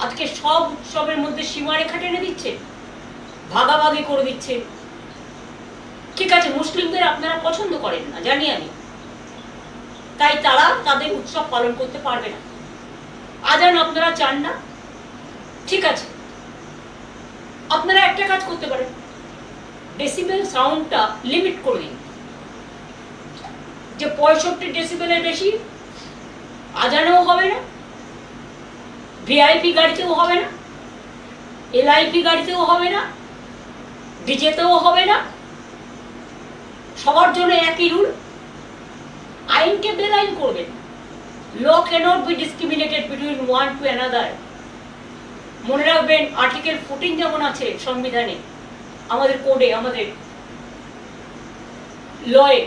আজকে সব উৎসবের মধ্যে সীমারেখা টেনে দিচ্ছে, ভাগাভাগি করে দিচ্ছে। ঠিক আছে, মুসলিমদের আপনারা পছন্দ করেন না, জানি আমি, তাই তারা তাদের উৎসব পালন করতে পারবে না। আজান আপনারা চান না, ঠিক আছে, আপনারা একটা কাজ করতে পারেন, ডেসিবেল সাউন্ডটা লিমিট করে দিন, যে 65 ডেসিবেলের বেশি আজানেও হবে না, ভিআইপি গাড়িতেও হবে না, এলআইপি গাড়িতেও হবে না, ডিজেতেও হবে না। সবার জন্য একই রুল। আইনকে বেআইন করবেন। Law cannot be discriminated between one to another. মনে রাখবেন, আর্টিকেল 14 যেমন আছে সংবিধানে, আমাদের কোডে, আমাদের লয়ে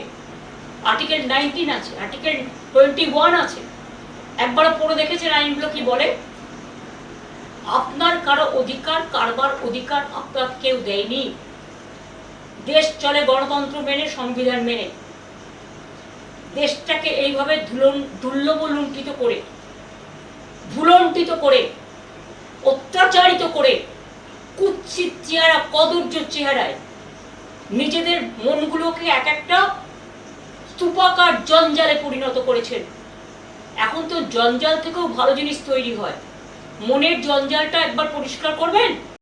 আর্টিকেল 19 আছে, আর্টিকেল 21 আছে। একবারও পড়ে দেখেছেন আইনগুলো কি বলে? আপনার কারো অধিকার কারবার অধিকার আপনার কেউ দেয়নি। দেশ চলে গণতন্ত্র মেনে, সংবিধান মেনে। দেশটাকে এইভাবে দুর্লভলুণ্ঠিত করে, ভুলণ্ঠিত করে, অত্যাচারিত করে, কুৎসিত চেহারা, কদর্য চেহারায় নিজেদের মনগুলোকে এক একটা স্তূপাকার জঞ্জালে পরিণত করেছেন। এখন তো জঞ্জাল থেকেও ভালো জিনিস তৈরি হয়। মনের জঞ্জালটা একবার পরিষ্কার করবেন।